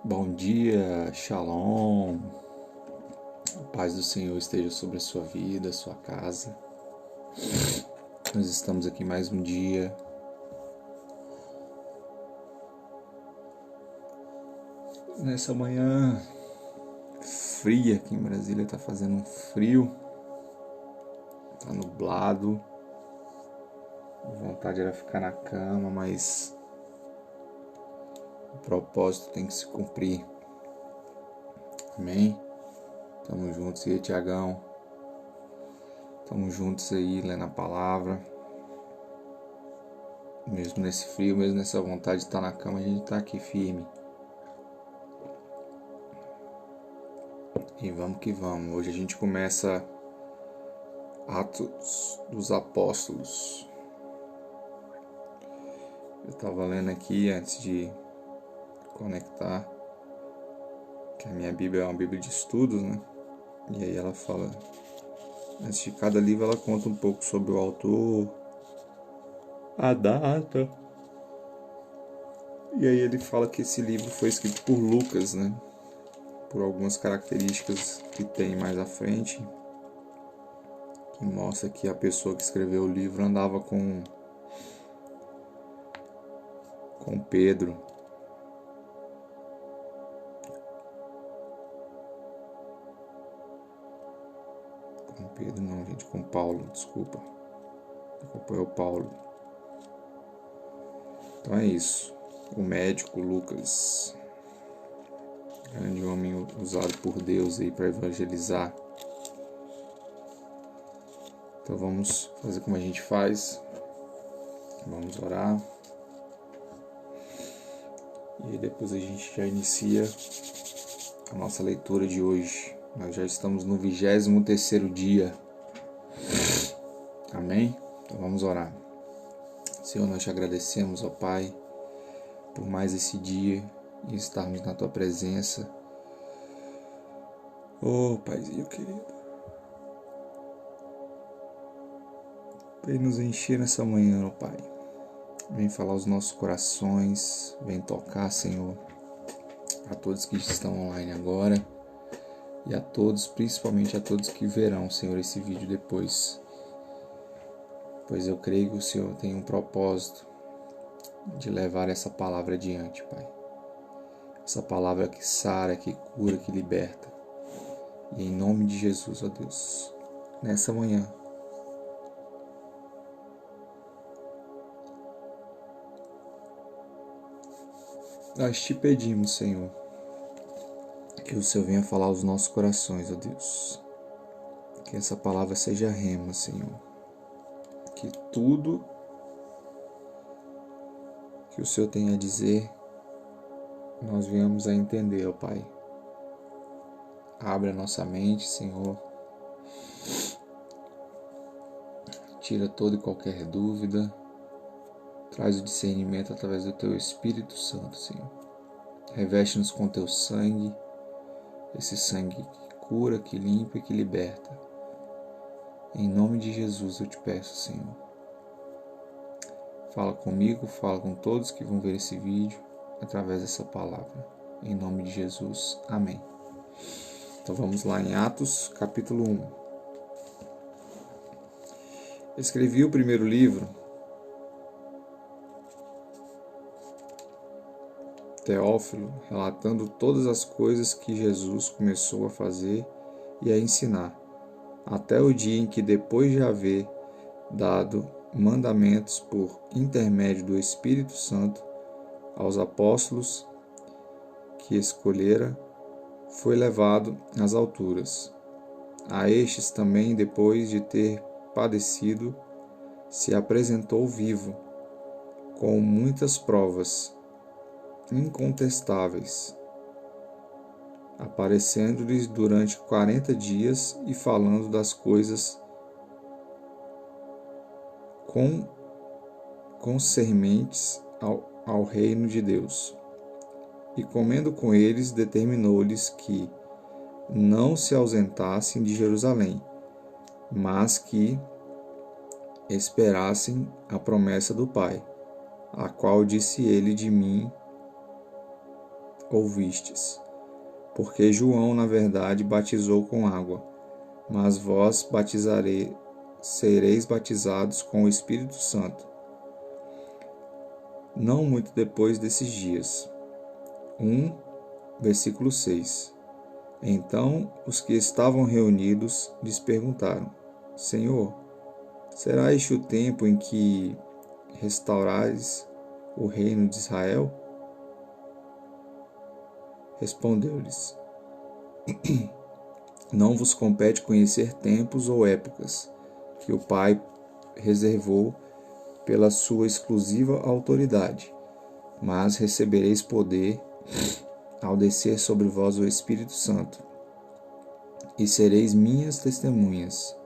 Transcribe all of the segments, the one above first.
Bom dia, Shalom. A paz do Senhor esteja sobre a sua vida, a sua casa. Nós estamos aqui mais um dia. Nessa manhã fria aqui em Brasília, tá fazendo um frio. Tá nublado. A vontade era ficar na cama, mas o propósito tem que se cumprir. Amém? Tamo juntos aí, Tiagão. Tamo juntos aí, lendo a palavra. Mesmo nesse frio, mesmo nessa vontade de estar na cama, a gente tá aqui firme. E vamos que vamos. Hoje a gente começa Atos dos Apóstolos. Eu estava lendo aqui antes de conectar, que a minha Bíblia é uma Bíblia de estudos, né? E aí ela fala, antes de cada livro ela conta um pouco sobre o autor, a data. E aí ele fala que esse livro foi escrito por Lucas, né? Por algumas características que tem mais à frente, que mostra que a pessoa que escreveu o livro andava com Pedro. Com Pedro não, gente, com Paulo, desculpa. Acompanhou Paulo. Então é isso. O médico Lucas, grande homem usado por Deus aí para evangelizar. Então vamos fazer como a gente faz. Vamos orar. E aí depois a gente já inicia a nossa leitura de hoje. Nós já estamos no 23º dia. Amém? Então vamos orar. Senhor, nós te agradecemos, ó Pai, por mais esse dia e estarmos na Tua presença. Oh, Paizinho querido, vem nos encher nessa manhã, ó Pai. Vem falar aos nossos corações, vem tocar, Senhor, a todos que estão online agora e a todos, principalmente a todos que verão, Senhor, esse vídeo depois. Pois eu creio que o Senhor tem um propósito de levar essa palavra adiante, Pai. Essa palavra que sara, que cura, que liberta. E em nome de Jesus, ó Deus, nessa manhã, nós te pedimos, Senhor, que o Senhor venha falar aos nossos corações, ó Deus. Que essa palavra seja rema, Senhor. Que tudo que o Senhor tem a dizer, nós venhamos a entender, ó Pai. Abre a nossa mente, Senhor. Tira toda e qualquer dúvida. Traz o discernimento através do Teu Espírito Santo, Senhor. Reveste-nos com Teu sangue. Esse sangue que cura, que limpa e que liberta. Em nome de Jesus eu te peço, Senhor. Fala comigo, fala com todos que vão ver esse vídeo através dessa palavra. Em nome de Jesus. Amém. Então vamos lá em Atos, capítulo 1. Eu escrevi o primeiro livro, Teófilo, relatando todas as coisas que Jesus começou a fazer e a ensinar, até o dia em que, depois de haver dado mandamentos por intermédio do Espírito Santo aos apóstolos que escolhera, foi levado às alturas. A estes também, depois de ter padecido, se apresentou vivo, com muitas provas incontestáveis, aparecendo-lhes durante 40 dias e falando das coisas concernentes ao reino de Deus. E comendo com eles, determinou-lhes que não se ausentassem de Jerusalém, mas que esperassem a promessa do Pai, a qual disse ele: de mim ouvistes. Porque João, na verdade, batizou com água, mas vós sereis batizados com o Espírito Santo, não muito depois desses dias. Versículo 6. Então os que estavam reunidos lhes perguntaram: Senhor, será este o tempo em que restaurares o reino de Israel? Respondeu-lhes: Não vos compete conhecer tempos ou épocas que o Pai reservou pela sua exclusiva autoridade, mas recebereis poder ao descer sobre vós o Espírito Santo, e sereis minhas testemunhas,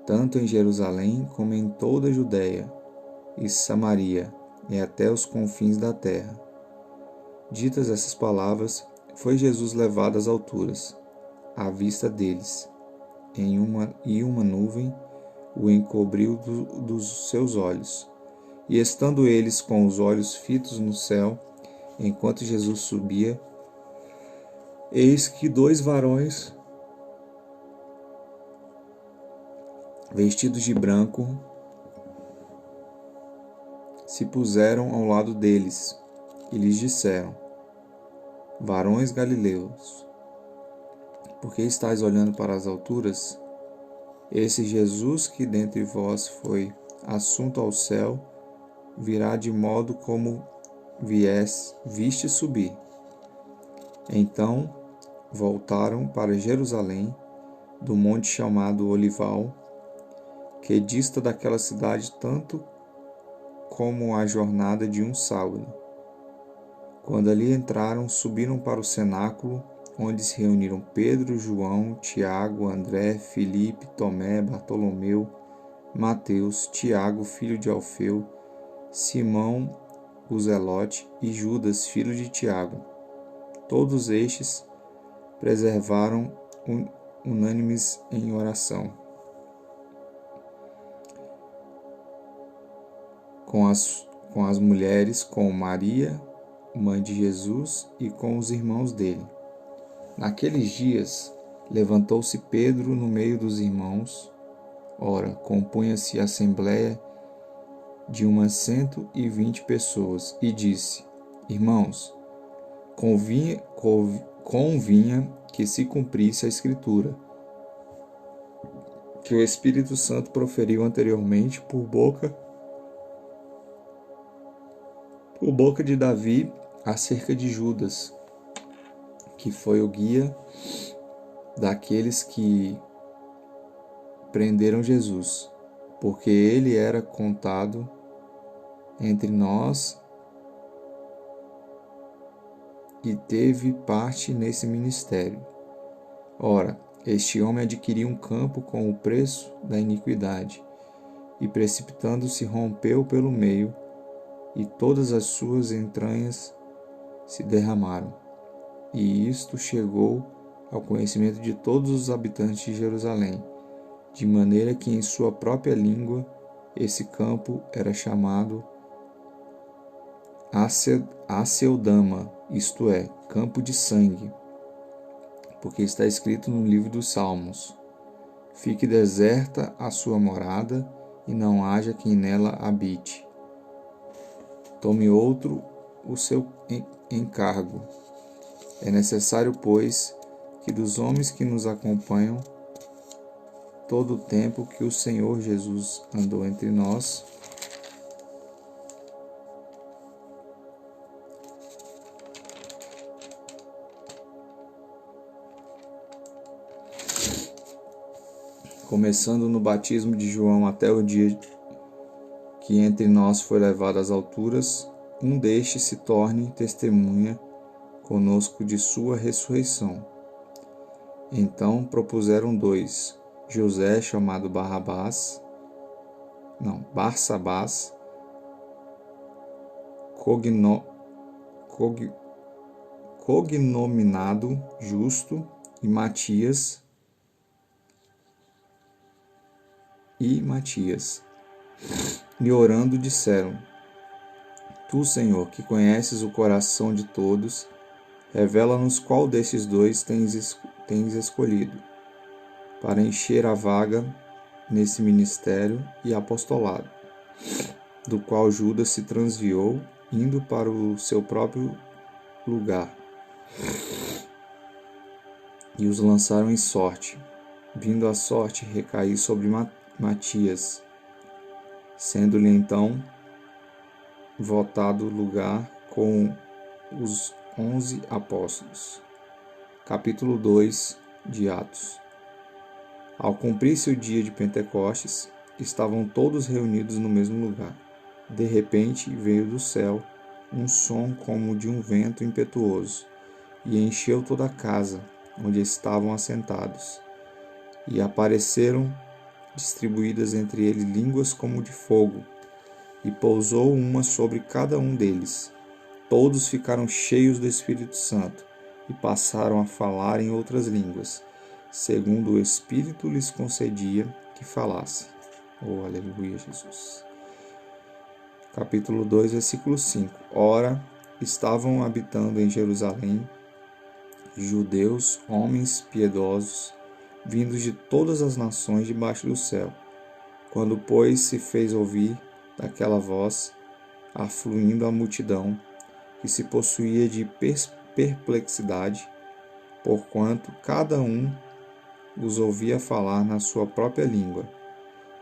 tanto em Jerusalém como em toda a Judéia e Samaria e até os confins da terra. Ditas essas palavras, foi Jesus levado às alturas, à vista deles, e uma nuvem o encobriu dos seus olhos. E estando eles com os olhos fitos no céu, enquanto Jesus subia, eis que 2 varões, vestidos de branco, se puseram ao lado deles, e lhes disseram: Varões galileus, por que estáis olhando para as alturas? Esse Jesus que dentre vós foi assunto ao céu, virá de modo como viste subir. Então voltaram para Jerusalém, do monte chamado Olival, que dista daquela cidade tanto como a jornada de um sábado. Quando ali entraram, subiram para o cenáculo, onde se reuniram Pedro, João, Tiago, André, Filipe, Tomé, Bartolomeu, Mateus, Tiago, filho de Alfeu, Simão, o Zelote, e Judas, filho de Tiago. Todos estes preservaram unânimes em oração com as mulheres, com Maria, mãe de Jesus, e com os irmãos dele. Naqueles dias, levantou-se Pedro no meio dos irmãos. Ora, compunha-se a assembleia de umas 120 pessoas, e disse: Irmãos, convinha que se cumprisse a Escritura, que o Espírito Santo proferiu anteriormente por boca de Davi acerca de Judas, que foi o guia daqueles que prenderam Jesus, porque ele era contado entre nós e teve parte nesse ministério. Ora, este homem adquiriu um campo com o preço da iniquidade, e precipitando-se rompeu pelo meio, e todas as suas entranhas se derramaram. E isto chegou ao conhecimento de todos os habitantes de Jerusalém, de maneira que em sua própria língua esse campo era chamado Aceldama, isto é, campo de sangue, porque está escrito no livro dos Salmos: Fique deserta a sua morada, e não haja quem nela habite. Tome outro o seu encargo. É necessário, pois, que dos homens que nos acompanham, todo o tempo que o Senhor Jesus andou entre nós, começando no batismo de João até o dia que entre nós foi levado às alturas, um destes se torne testemunha conosco de sua ressurreição. Então propuseram 2, José, chamado Barsabás, cognominado Justo, e Matias, e orando disseram: Tu, Senhor, que conheces o coração de todos, Revela-nos qual desses dois tens escolhido, para encher a vaga nesse ministério e apostolado, do qual Judas se transviou, indo para o seu próprio lugar. E os lançaram em sorte, vindo a sorte recair sobre Matias, sendo-lhe então votado lugar com os 11 apóstolos. Capítulo 2 de Atos. Ao cumprir-se o dia de Pentecostes, estavam todos reunidos no mesmo lugar. De repente veio do céu um som como de um vento impetuoso, e encheu toda a casa onde estavam assentados. E apareceram distribuídas entre eles línguas como de fogo, e pousou uma sobre cada um deles. Todos ficaram cheios do Espírito Santo e passaram a falar em outras línguas, segundo o Espírito lhes concedia que falassem. Oh, aleluia, Jesus. Capítulo 2, versículo 5. Ora, estavam habitando em Jerusalém judeus, homens piedosos, vindos de todas as nações debaixo do céu. Quando, pois, se fez ouvir daquela voz, afluindo a multidão, que se possuía de perplexidade, porquanto cada um os ouvia falar na sua própria língua.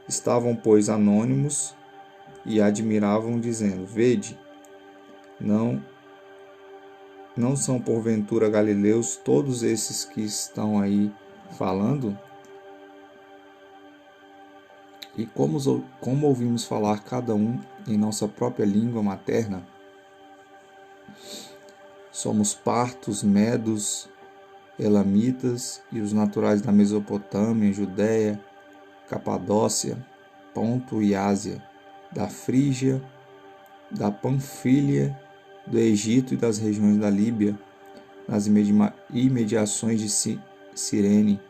Estavam, pois, anônimos e admiravam, dizendo: Vede, não são porventura galileus todos esses que estão aí falando? E como ouvimos falar cada um em nossa própria língua materna? Somos partos, medos, elamitas e os naturais da Mesopotâmia, Judéia, Capadócia, Ponto e Ásia, da Frígia, da Panfília, do Egito e das regiões da Líbia, nas imediações de Cirene,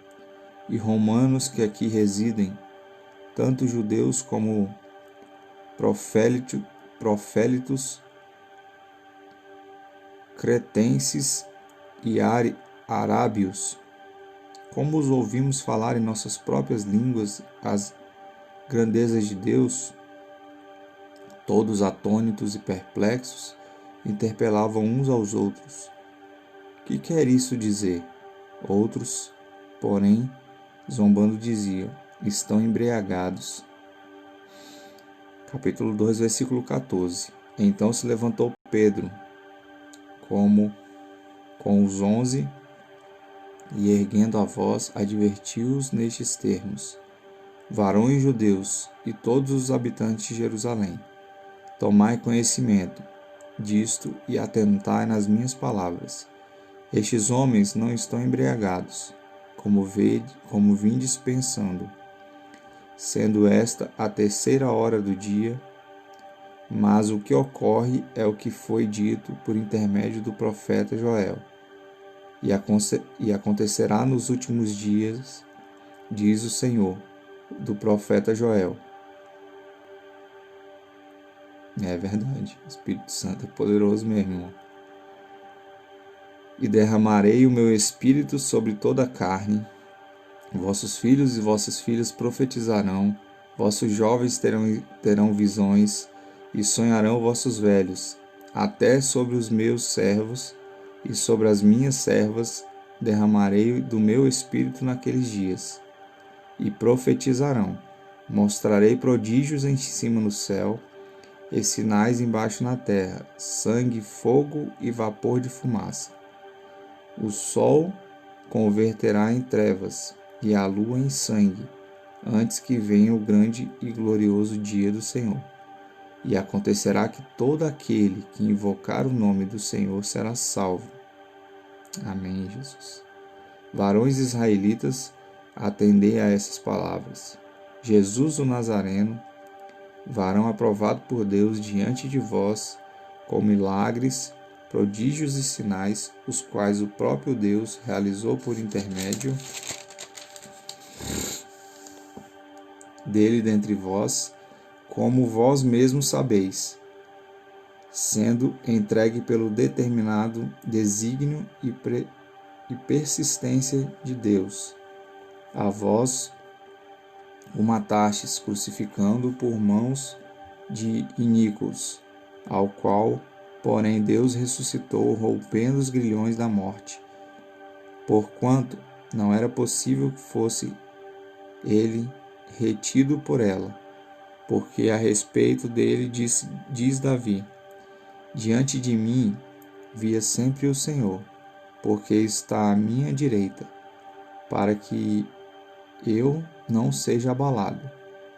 e romanos que aqui residem, tanto judeus como prosélitos, cretenses e arábios. Como os ouvimos falar em nossas próprias línguas as grandezas de Deus, todos atônitos e perplexos, interpelavam uns aos outros: Que quer isso dizer? Outros, porém, zombando diziam: Estão embriagados. Capítulo 2, versículo 14. Então se levantou Pedro, como com os 11, e erguendo a voz, advertiu-os nestes termos: Varões judeus e todos os habitantes de Jerusalém, tomai conhecimento disto e atentai nas minhas palavras. Estes homens não estão embriagados, como vindes pensando, sendo esta a 3ª hora do dia, mas o que ocorre é o que foi dito por intermédio do profeta Joel. E acontecerá nos últimos dias, diz o Senhor, do profeta Joel. É verdade, o Espírito Santo é poderoso mesmo, irmão. E derramarei o meu Espírito sobre toda a carne. Vossos filhos e vossas filhas profetizarão, vossos jovens terão visões, e sonharão vossos velhos. Até sobre os meus servos e sobre as minhas servas derramarei do meu Espírito naqueles dias. E profetizarão. Mostrarei prodígios em cima no céu, e sinais embaixo na terra: sangue, fogo e vapor de fumaça. O sol converterá em trevas e a lua em sangue, antes que venha o grande e glorioso dia do Senhor. E acontecerá que todo aquele que invocar o nome do Senhor será salvo. Amém, Jesus. Varões israelitas, atendei a essas palavras. Jesus o Nazareno, varão aprovado por Deus diante de vós, com milagres, prodígios e sinais, os quais o próprio Deus realizou por intermédio dele dentre vós, como vós mesmos sabeis. sendo entregue pelo determinado desígnio e persistência de Deus. A vós o matastes, crucificando-o por mãos de iníquos, ao qual, porém, Deus ressuscitou, rompendo os grilhões da morte, porquanto não era possível que fosse ele retido por ela, porque a respeito dele diz Davi: diante de mim via sempre o Senhor, porque está à minha direita, para que eu não seja abalado.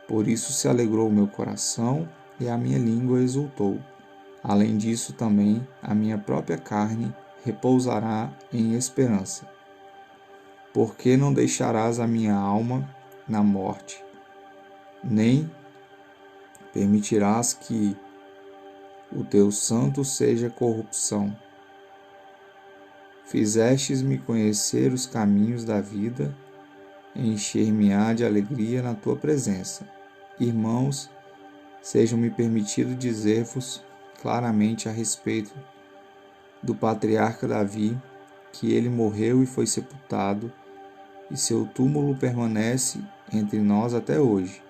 Por isso se alegrou o meu coração e a minha língua exultou. Além disso também a minha própria carne repousará em esperança. Porque não deixarás a minha alma na morte, nem permitirás que o teu santo seja corrupção. Fizestes-me conhecer os caminhos da vida, encher-me-á de alegria na tua presença. Irmãos, sejam-me permitido dizer-vos claramente a respeito do patriarca Davi, que ele morreu e foi sepultado, e seu túmulo permanece entre nós até hoje.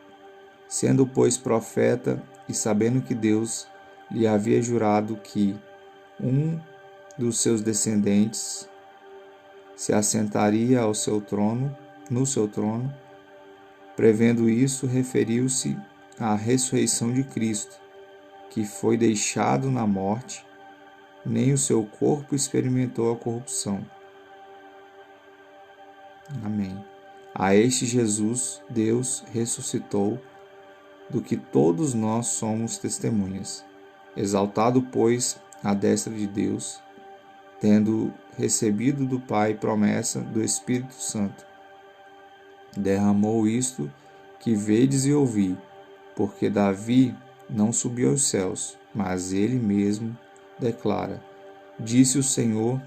Sendo, pois, profeta, e sabendo que Deus lhe havia jurado que um dos seus descendentes se assentaria ao seu trono, no seu trono, prevendo isso, referiu-se à ressurreição de Cristo, que foi deixado na morte, nem o seu corpo experimentou a corrupção. Amém. A este Jesus, Deus ressuscitou, do que todos nós somos testemunhas. Exaltado, pois, à destra de Deus, tendo recebido do Pai promessa do Espírito Santo, derramou isto que vedes e ouvi, porque Davi não subiu aos céus, mas ele mesmo declara: disse o Senhor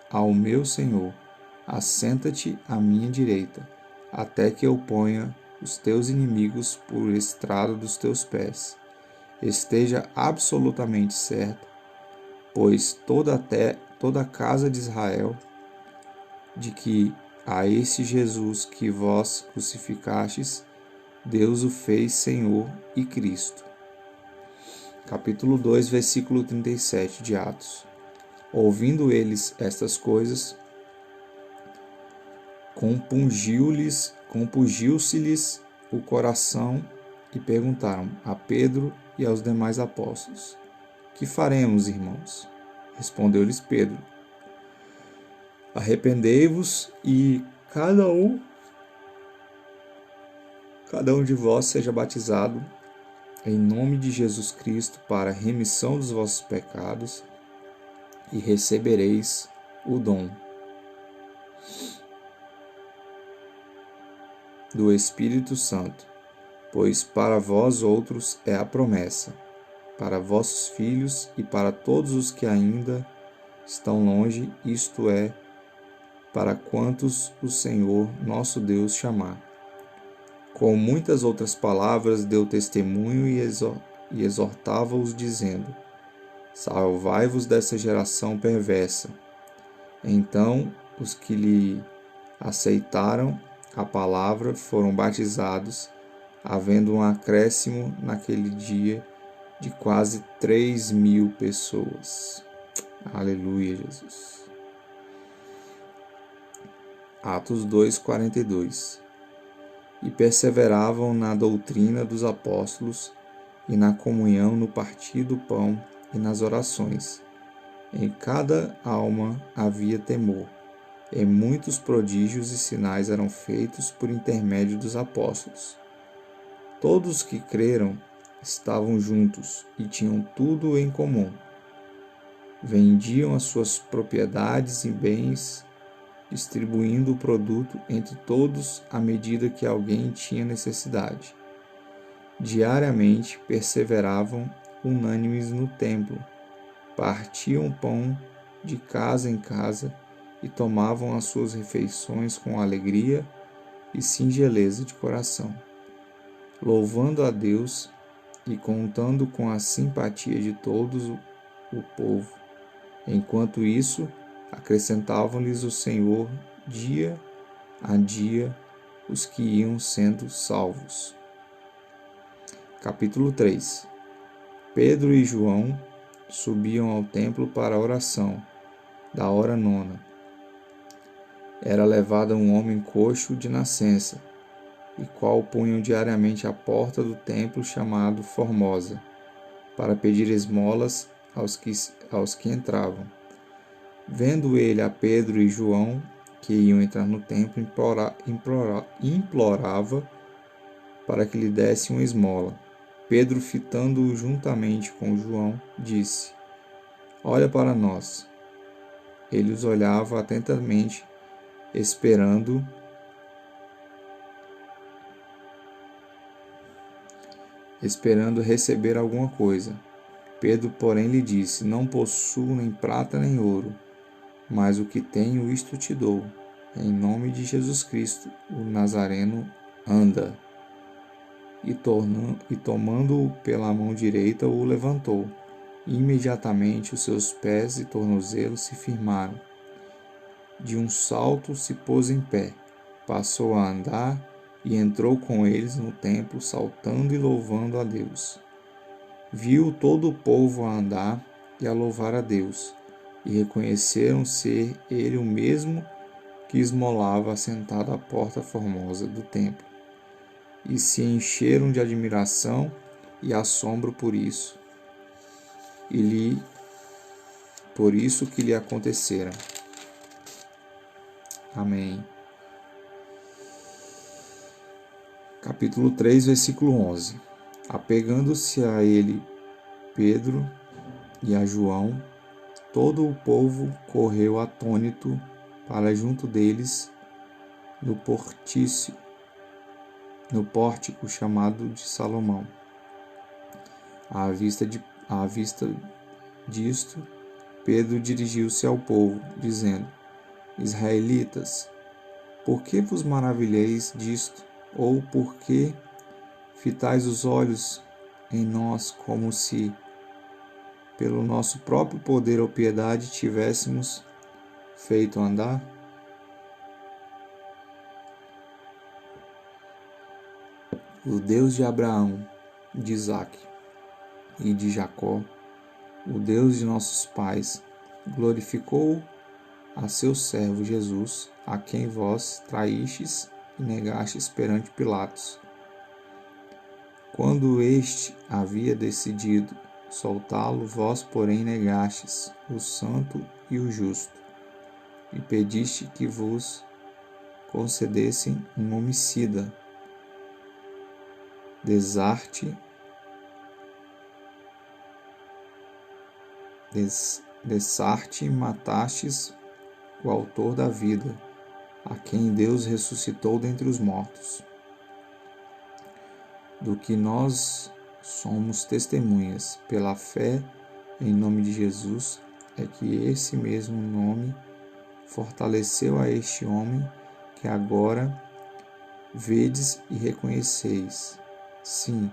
ao meu Senhor: assenta-te à minha direita, até que eu ponha os teus inimigos por estrado dos teus pés. Esteja absolutamente certo, pois toda a casa de Israel, de que a esse Jesus que vós crucificastes, Deus o fez Senhor e Cristo. Capítulo 2, versículo 37 de Atos. Ouvindo eles estas coisas, compungiu-se-lhes o coração e perguntaram a Pedro e aos demais apóstolos: que faremos, irmãos? Respondeu-lhes Pedro: arrependei-vos e cada um de vós seja batizado em nome de Jesus Cristo para a remissão dos vossos pecados, e recebereis o dom do Espírito Santo, pois para vós outros é a promessa, para vossos filhos e para todos os que ainda estão longe, isto é, para quantos o Senhor nosso Deus chamar. Com muitas outras palavras deu testemunho e exortava-os, dizendo: salvai-vos dessa geração perversa. Então os que lhe aceitaram a palavra foram batizados, havendo um acréscimo naquele dia de quase 3.000 pessoas. Aleluia, Jesus. Atos 2:42. E perseveravam na doutrina dos apóstolos, e na comunhão, no partir do pão e nas orações. Em cada alma havia temor, e muitos prodígios e sinais eram feitos por intermédio dos apóstolos. Todos os que creram estavam juntos e tinham tudo em comum. Vendiam as suas propriedades e bens, distribuindo o produto entre todos à medida que alguém tinha necessidade. Diariamente perseveravam unânimes no templo, partiam pão de casa em casa e tomavam as suas refeições com alegria e singeleza de coração, louvando a Deus e contando com a simpatia de todos o povo. Enquanto isso, acrescentavam-lhes o Senhor dia a dia os que iam sendo salvos. Capítulo 3. Pedro e João subiam ao templo para a oração, da hora nona. Era levado um homem coxo de nascença, e qual punham diariamente à porta do templo chamado Formosa, para pedir esmolas aos que entravam. Vendo ele a Pedro e João, que iam entrar no templo, implorava para que lhe desse uma esmola. Pedro, fitando-o juntamente com João, disse: Olha para nós. Ele os olhava atentamente, esperando receber alguma coisa. Pedro, porém, lhe disse: Não possuo nem prata nem ouro, mas o que tenho, isto te dou. Em nome de Jesus Cristo, o Nazareno, anda. E tomando-o pela mão direita, o levantou. E imediatamente os seus pés e tornozelos se firmaram. De um salto se pôs em pé, passou a andar e entrou com eles no templo, saltando e louvando a Deus. Viu todo o povo a andar e a louvar a Deus, e reconheceram ser ele o mesmo que esmolava sentado à porta formosa do templo, e se encheram de admiração e assombro por isso que lhe acontecera. Amém. Capítulo 3, versículo 11. Apegando-se a ele Pedro e a João, todo o povo correu atônito para junto deles no pórtico chamado de Salomão. À vista disto, Pedro dirigiu-se ao povo, dizendo: Israelitas, por que vos maravilheis disto? Ou por que fitais os olhos em nós como se, pelo nosso próprio poder ou piedade, tivéssemos feito andar? O Deus de Abraão, de Isaque e de Jacó, o Deus de nossos pais, glorificou a seu servo Jesus, a quem vós traístes e negastes perante Pilatos. Quando este havia decidido soltá-lo, vós, porém, negastes o santo e o justo, e pediste que vos concedessem um homicida. Desarte e matastes o autor da vida, a quem Deus ressuscitou dentre os mortos, do que nós somos testemunhas. Pela fé em nome de Jesus é que esse mesmo nome fortaleceu a este homem que agora vedes e reconheceis. Sim,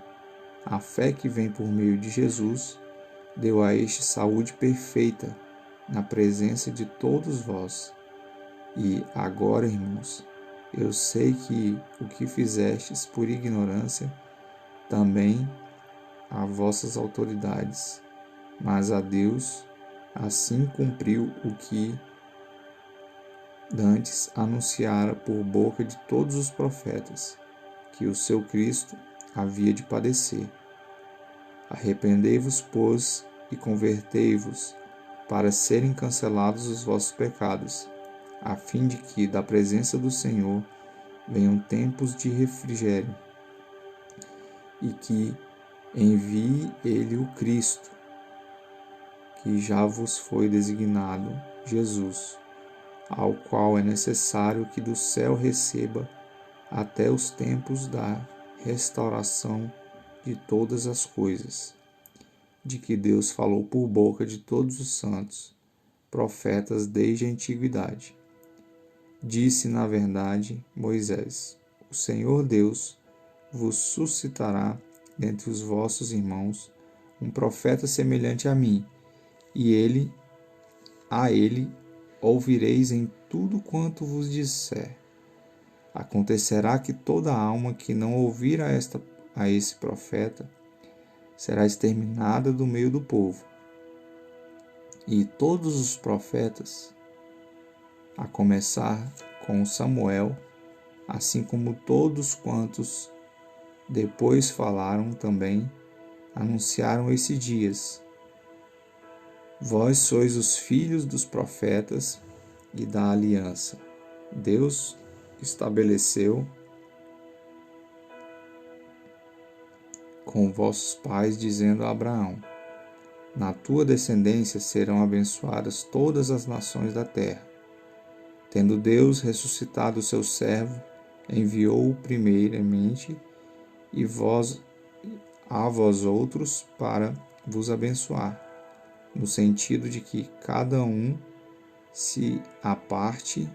a fé que vem por meio de Jesus deu a este saúde perfeita na presença de todos vós. E agora, irmãos, eu sei que o que fizestes por ignorância, também a vossas autoridades, mas a Deus assim cumpriu o que dantes anunciara por boca de todos os profetas, que o seu Cristo havia de padecer. Arrependei-vos, pois, e convertei-vos, para serem cancelados os vossos pecados, a fim de que, da presença do Senhor, venham tempos de refrigério, e que envie ele o Cristo, que já vos foi designado, Jesus, ao qual é necessário que do céu receba até os tempos da restauração de todas as coisas, de que Deus falou por boca de todos os santos, profetas desde a antiguidade. Disse, na verdade, Moisés: O Senhor Deus vos suscitará dentre os vossos irmãos um profeta semelhante a mim, e a ele ouvireis em tudo quanto vos disser. Acontecerá que toda alma que não ouvir a esse profeta será exterminada do meio do povo. E todos os profetas, a começar com Samuel, assim como todos quantos depois falaram também, anunciaram esses dias. Vós sois os filhos dos profetas e da aliança. Deus estabeleceu com vossos pais, dizendo a Abraão: na tua descendência serão abençoadas todas as nações da terra. Tendo Deus ressuscitado o seu servo, enviou-o primeiramente a vós outros para vos abençoar, no sentido de que cada um se aparte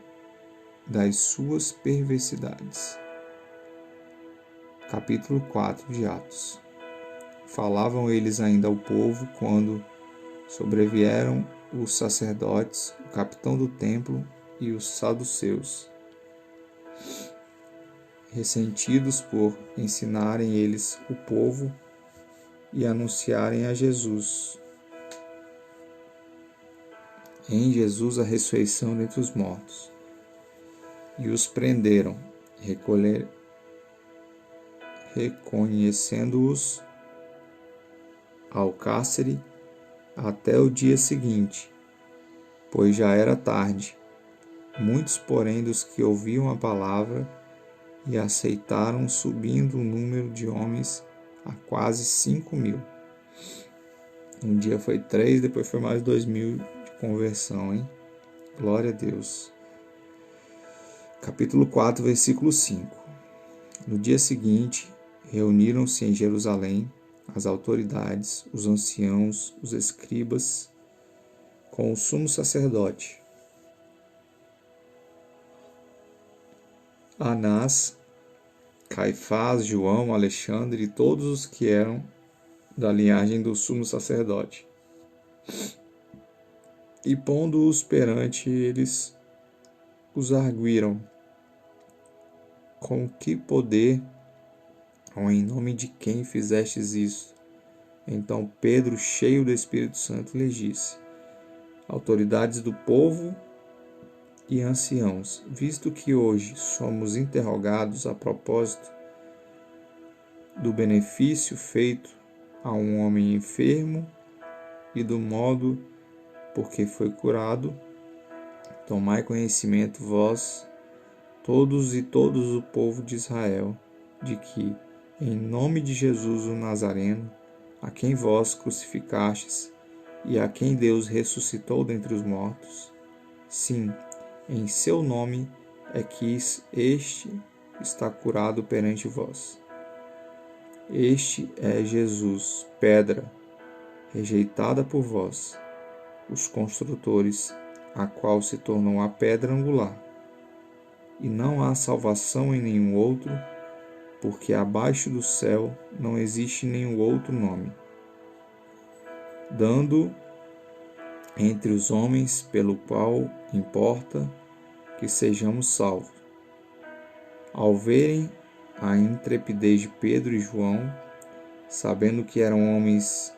das suas perversidades. Capítulo 4 de Atos. Falavam eles ainda ao povo quando sobrevieram os sacerdotes, o capitão do templo e os saduceus, ressentidos por ensinarem eles o povo e anunciarem em Jesus a ressurreição dentre os mortos. E os prenderam, reconhecendo-os ao cárcere até o dia seguinte, pois já era tarde. Muitos, porém, dos que ouviam a palavra e aceitaram, subindo o número de homens a quase 5.000. Um dia foi 3, depois foi mais 2.000 de conversão, hein? Glória a Deus. Capítulo 4, versículo 5. No dia seguinte, reuniram-se em Jerusalém as autoridades, os anciãos, os escribas, com o sumo sacerdote, Anás, Caifás, João, Alexandre e todos os que eram da linhagem do sumo sacerdote. E pondo-os perante eles, os arguíram: com que poder ou em nome de quem fizestes isso? Então Pedro, cheio do Espírito Santo, lhes disse: autoridades do povo e anciãos, visto que hoje somos interrogados a propósito do benefício feito a um homem enfermo e do modo por que foi curado, tomai conhecimento vós, todos o povo de Israel, de que, em nome de Jesus o Nazareno, a quem vós crucificastes e a quem Deus ressuscitou dentre os mortos, sim, em seu nome é que este está curado perante vós. Este é Jesus, pedra, rejeitada por vós, os construtores, a qual se tornou a pedra angular. E não há salvação em nenhum outro, porque abaixo do céu não existe nenhum outro nome, dando entre os homens pelo qual importa que sejamos salvos. Ao verem a intrepidez de Pedro e João, sabendo que eram homens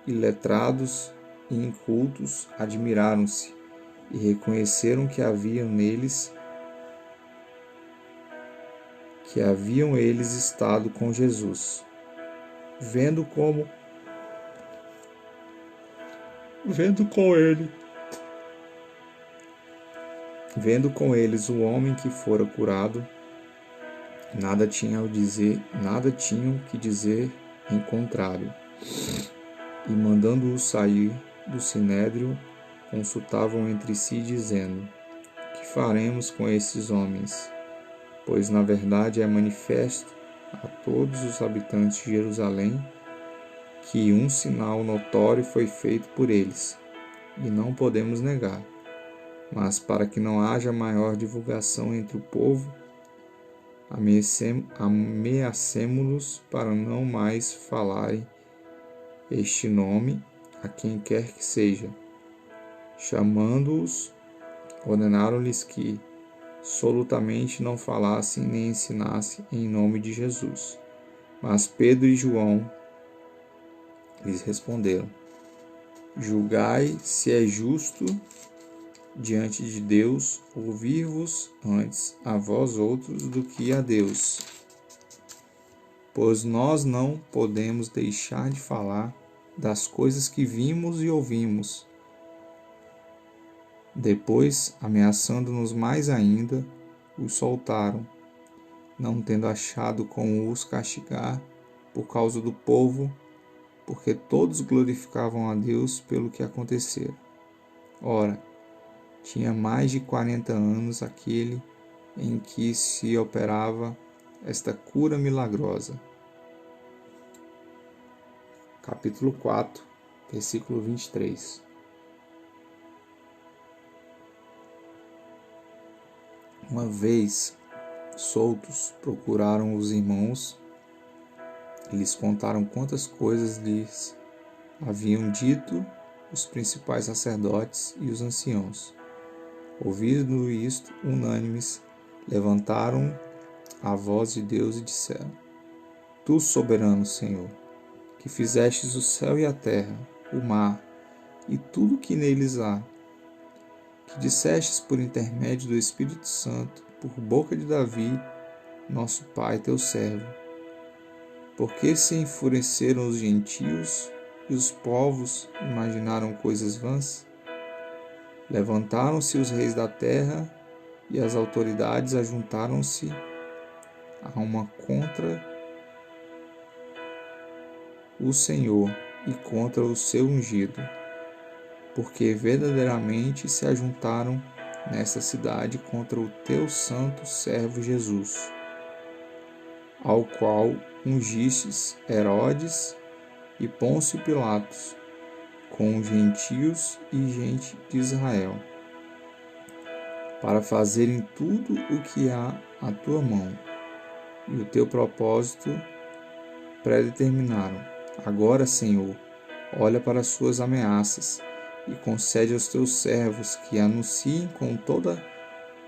iletrados e incultos, admiraram-se e reconheceram que haviam eles estado com Jesus. Vendo com eles o homem que fora curado, nada tinham que dizer em contrário. E mandando-o sair do sinédrio, consultavam entre si, dizendo: que faremos com esses homens? Pois na verdade é manifesto a todos os habitantes de Jerusalém que um sinal notório foi feito por eles, e não podemos negar. Mas para que não haja maior divulgação entre o povo, ameacemo-los para não mais falarem este nome a quem quer que seja. Chamando-os, ordenaram-lhes que absolutamente não falassem nem ensinassem em nome de Jesus. Mas Pedro e João lhes responderam: julgai se é justo diante de Deus ouvir-vos antes a vós outros do que a Deus. Pois nós não podemos deixar de falar das coisas que vimos e ouvimos. Depois, ameaçando-nos mais ainda, os soltaram, não tendo achado como os castigar por causa do povo, porque todos glorificavam a Deus pelo que acontecera. Ora, tinha mais de 40 anos aquele em que se operava esta cura milagrosa. Capítulo 4, versículo 23. Uma vez soltos, procuraram os irmãos e lhes contaram quantas coisas lhes haviam dito os principais sacerdotes e os anciãos. Ouvindo isto, unânimes, levantaram a voz de Deus e disseram: Tu, soberano Senhor, que fizestes o céu e a terra, o mar e tudo que neles há, que dissestes por intermédio do Espírito Santo, por boca de Davi, nosso pai, teu servo. Porque se enfureceram os gentios e os povos imaginaram coisas vãs? Levantaram-se os reis da terra e as autoridades ajuntaram-se a uma contra o Senhor e contra o seu ungido, porque verdadeiramente se ajuntaram nesta cidade contra o teu santo servo Jesus, ao qual ungistes Herodes e Pôncio Pilatos, com gentios e gente de Israel, para fazerem tudo o que há à tua mão, e o teu propósito predeterminaram. Agora, Senhor, olha para as suas ameaças e concede aos teus servos que anunciem com toda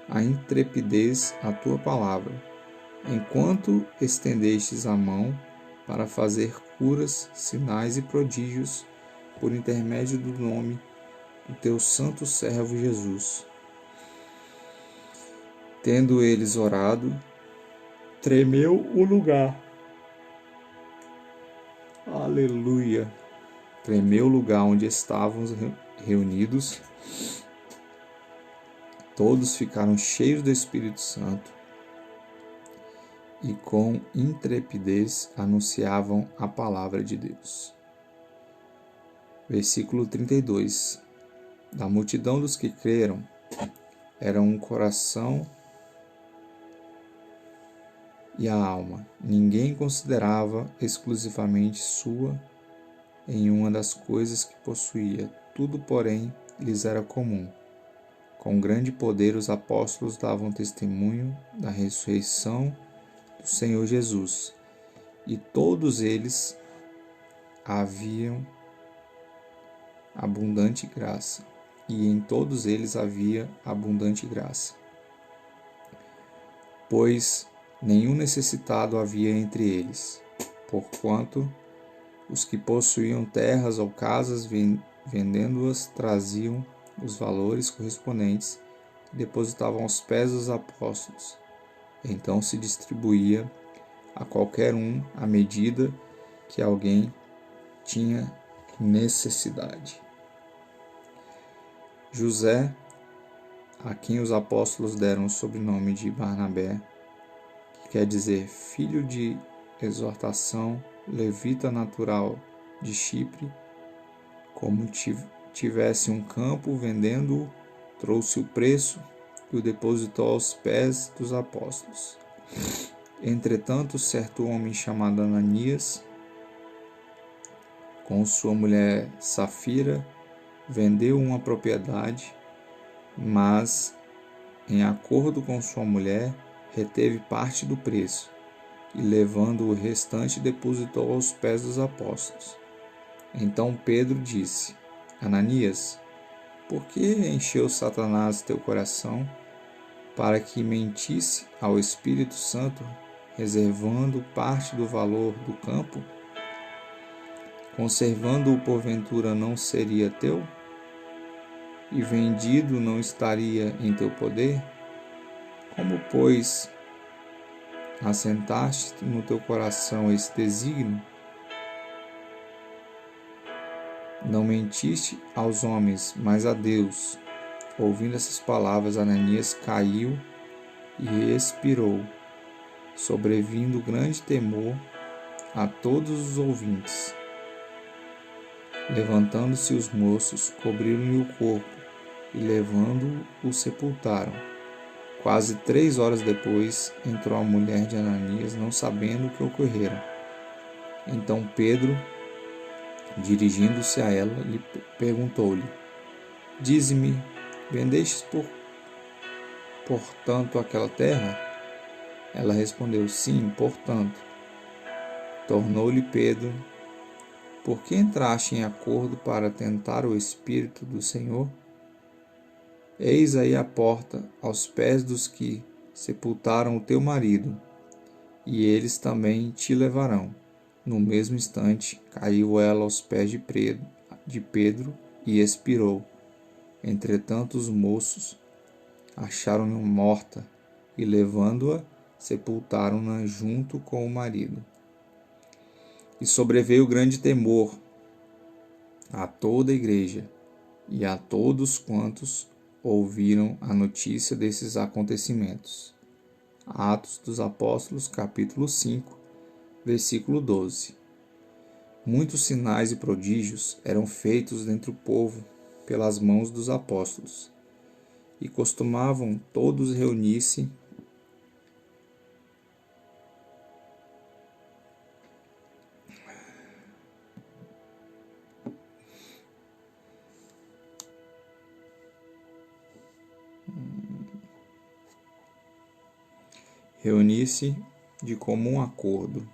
a intrepidez a tua palavra, enquanto estendestes a mão para fazer curas, sinais e prodígios por intermédio do nome do teu santo servo Jesus. Tendo eles orado, tremeu o lugar. Aleluia! Tremeu o lugar onde estavam reunidos. Todos ficaram cheios do Espírito Santo e com intrepidez anunciavam a palavra de Deus. Versículo 32. Da multidão dos que creram, era um coração e a alma. Ninguém considerava exclusivamente sua em uma das coisas que possuía. Tudo, porém, lhes era comum. Com grande poder os apóstolos davam testemunho da ressurreição do Senhor Jesus, e todos eles haviam abundante graça, e em todos eles havia abundante graça. Pois nenhum necessitado havia entre eles, porquanto os que possuíam terras ou casas, vendendo-as, traziam os valores correspondentes e depositavam aos pés dos apóstolos. Então se distribuía a qualquer um à medida que alguém tinha necessidade. José, a quem os apóstolos deram o sobrenome de Barnabé, que quer dizer filho de exortação, levita natural de Chipre, como tivesse um campo, vendendo-o, trouxe o preço e o depositou aos pés dos apóstolos. Entretanto, certo homem chamado Ananias, com sua mulher Safira, vendeu uma propriedade, mas, em acordo com sua mulher, reteve parte do preço e, levando o restante, depositou aos pés dos apóstolos. Então Pedro disse: Ananias, por que encheu Satanás teu coração para que mentisse ao Espírito Santo, reservando parte do valor do campo? Conservando-o porventura não seria teu? E vendido não estaria em teu poder? Como, pois, assentaste no teu coração esse desígnio? Não mentiste aos homens, mas a Deus. Ouvindo essas palavras, Ananias caiu e expirou, sobrevindo grande temor a todos os ouvintes. Levantando-se os moços, cobriram-lhe o corpo e, levando-o, o sepultaram. Quase 3 horas depois, entrou a mulher de Ananias, não sabendo o que ocorrera. Então Pedro, dirigindo-se a ela, lhe perguntou-lhe: Dize-me, vendestes portanto aquela terra? Ela respondeu: Sim, portanto. Tornou-lhe Pedro: Por que entraste em acordo para tentar o Espírito do Senhor? Eis aí a porta aos pés dos que sepultaram o teu marido, e eles também te levarão. No mesmo instante, caiu ela aos pés de Pedro e expirou. Entretanto, os moços acharam-na morta e, levando-a, sepultaram-na junto com o marido. E sobreveio grande temor a toda a igreja e a todos quantos ouviram a notícia desses acontecimentos. Atos dos Apóstolos, capítulo 5, versículo 12. Muitos sinais e prodígios eram feitos entre o povo pelas mãos dos apóstolos, e costumavam todos reunir-se de comum acordo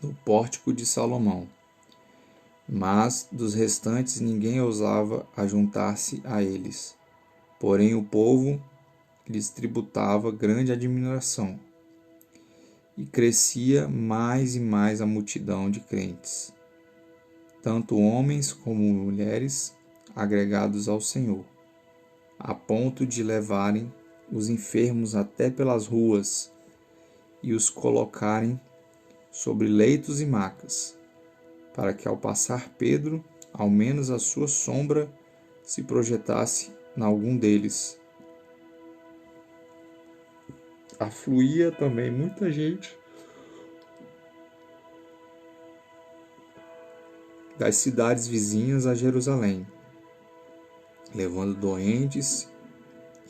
no pórtico de Salomão. Mas dos restantes ninguém ousava ajuntar-se a eles. Porém o povo lhes tributava grande admiração, e crescia mais e mais a multidão de crentes, tanto homens como mulheres, agregados ao Senhor, a ponto de levarem os enfermos até pelas ruas e os colocarem sobre leitos e macas, para que, ao passar Pedro, ao menos a sua sombra se projetasse em algum deles. Afluía também muita gente das cidades vizinhas a Jerusalém, levando doentes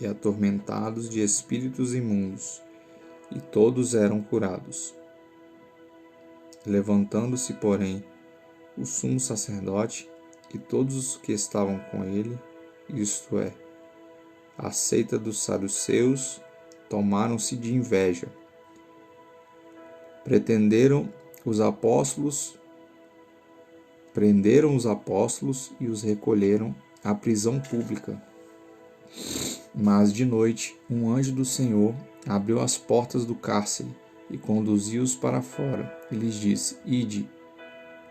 e atormentados de espíritos imundos, e todos eram curados. Levantando-se, porém, o sumo sacerdote e todos os que estavam com ele, isto é, a seita dos saduceus, tomaram-se de inveja. Prenderam os apóstolos e os recolheram à prisão pública. Mas de noite, um anjo do Senhor abriu as portas do cárcere e conduziu-os para fora, e lhes disse: Ide,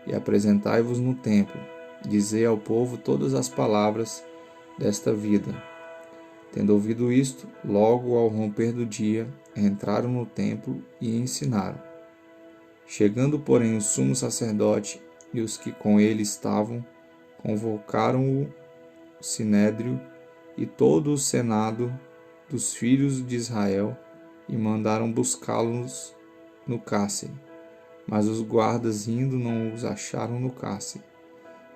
e apresentai-vos no templo, dizei ao povo todas as palavras desta vida. Tendo ouvido isto, logo ao romper do dia, entraram no templo e ensinaram. Chegando, porém, o sumo sacerdote e os que com ele estavam, convocaram o sinédrio e todo o senado dos filhos de Israel e mandaram buscá-los no cárcere. Mas os guardas, indo, não os acharam no cárcere.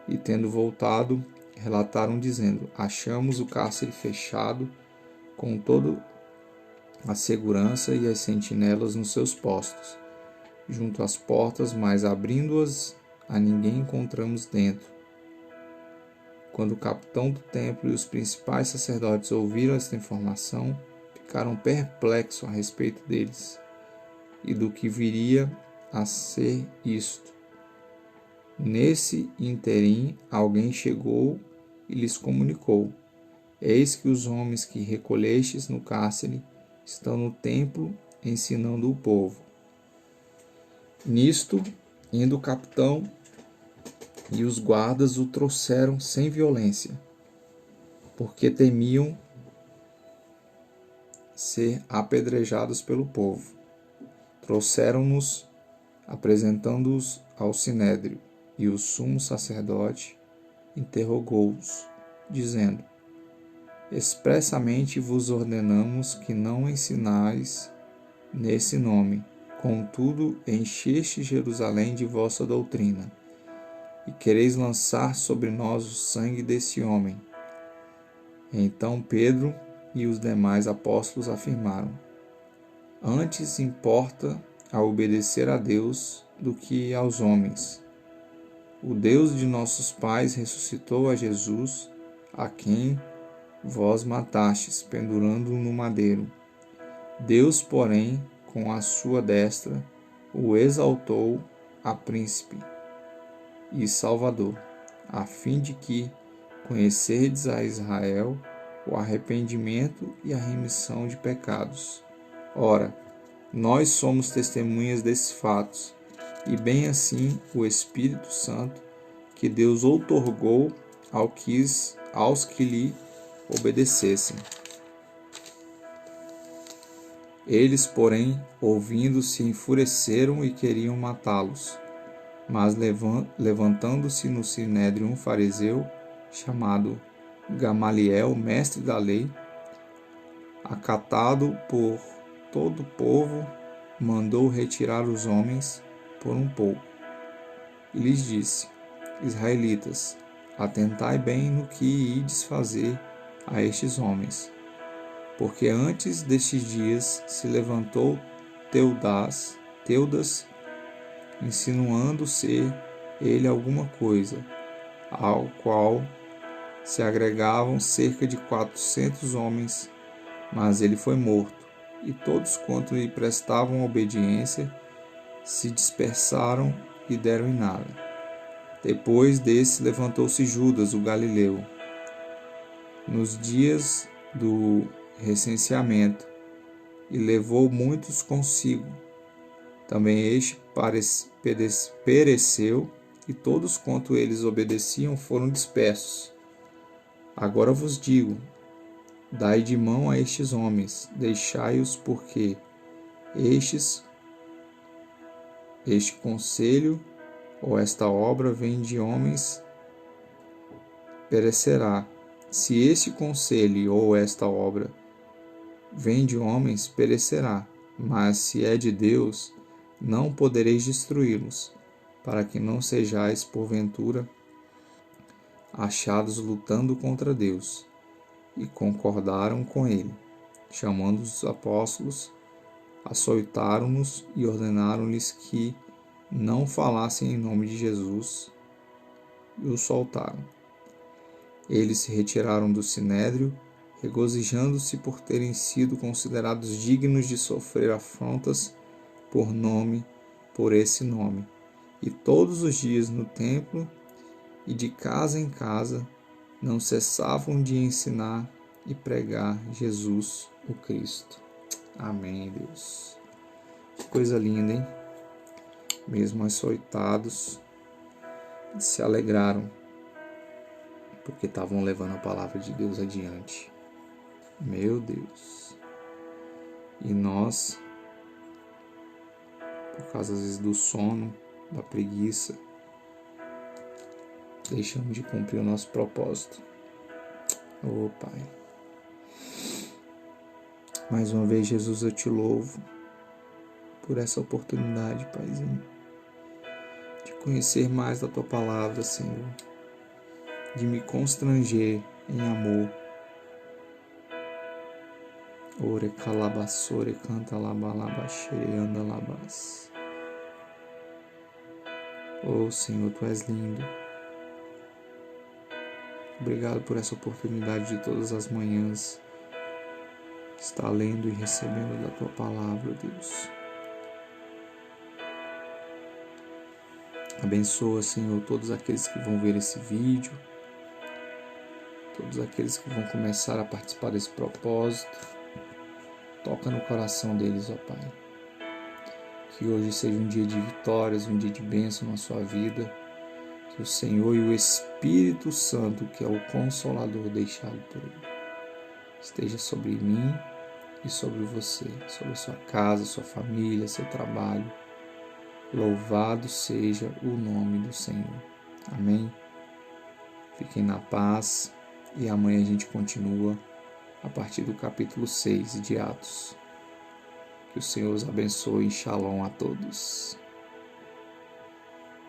E, tendo voltado, relataram dizendo: Achamos o cárcere fechado, com toda a segurança e as sentinelas nos seus postos, junto às portas, mas abrindo-as, a ninguém encontramos dentro. Quando o capitão do templo e os principais sacerdotes ouviram esta informação, ficaram perplexos a respeito deles e do que viria a ser isto. Nesse interim, alguém chegou e lhes comunicou: Eis que os homens que recolhestes no cárcere estão no templo ensinando o povo. Nisto, indo o capitão e os guardas o trouxeram sem violência, porque temiam ser apedrejados pelo povo. Trouxeram-nos, apresentando-os ao sinédrio, e o sumo sacerdote interrogou-os, dizendo: Expressamente vos ordenamos que não ensinais nesse nome. Contudo, encheste Jerusalém de vossa doutrina, e quereis lançar sobre nós o sangue desse homem. Então Pedro e os demais apóstolos afirmaram: Antes importa a obedecer a Deus do que aos homens. O Deus de nossos pais ressuscitou a Jesus, a quem vós matastes, pendurando-o no madeiro. Deus, porém, com a sua destra, o exaltou a príncipe e salvador, a fim de que conhecerdes a Israel o arrependimento e a remissão de pecados. Ora, nós somos testemunhas desses fatos, e bem assim o Espírito Santo, que Deus outorgou aos que lhe obedecessem. Eles, porém, ouvindo, se enfureceram e queriam matá-los. Mas levantando-se no sinédrio um fariseu, chamado Gamaliel, mestre da lei, acatado por todo o povo, mandou retirar os homens por um pouco. E lhes disse: Israelitas, atentai bem no que ides fazer a estes homens. Porque antes destes dias se levantou Teudas, insinuando ser ele alguma coisa, ao qual se agregavam cerca de 400 homens, mas ele foi morto, e todos quanto lhe prestavam obediência se dispersaram e deram em nada. Depois desse levantou-se Judas, o Galileu, nos dias do recenseamento, e levou muitos consigo. Também este pereceu, e todos quanto eles obedeciam foram dispersos. Agora vos digo: dai de mão a estes homens, deixai-os, porque este conselho ou esta obra vem de homens, perecerá. Se este conselho ou esta obra vem de homens, perecerá. Mas se é de Deus, não podereis destruí-los, para que não sejais, porventura, achados lutando contra Deus. E concordaram com ele. Chamando os apóstolos, açoitaram-nos e ordenaram-lhes que não falassem em nome de Jesus, e o soltaram. Eles se retiraram do sinédrio, regozijando-se por terem sido considerados dignos de sofrer afrontas por esse nome. E todos os dias no templo e de casa em casa não cessavam de ensinar e pregar Jesus o Cristo. Amém, Deus. Que coisa linda, hein? Mesmo açoitados, se alegraram, porque estavam levando a palavra de Deus adiante. Meu Deus. E nós, por causa às vezes do sono, da preguiça, deixamos de cumprir o nosso propósito. Oh, Pai. Mais uma vez, Jesus, eu te louvo por essa oportunidade, Paizinho, de conhecer mais da Tua palavra, Senhor, de me constranger em amor. Ore calabassore canta labalabaxere anda labas. Oh, Senhor, Tu és lindo. Obrigado por essa oportunidade de todas as manhãs está lendo e recebendo da tua palavra, Deus. Abençoa, Senhor, todos aqueles que vão ver esse vídeo, todos aqueles que vão começar a participar desse propósito. Toca no coração deles, ó Pai. Que hoje seja um dia de vitórias, um dia de bênção na sua vida. Que o Senhor e o Espírito Santo, que é o Consolador deixado por Ele, esteja sobre mim e sobre você, sobre a sua casa, sua família, seu trabalho. Louvado seja o nome do Senhor. Amém? Fiquem na paz e amanhã a gente continua a partir do capítulo 6 de Atos. Que o Senhor os abençoe. Shalom a todos.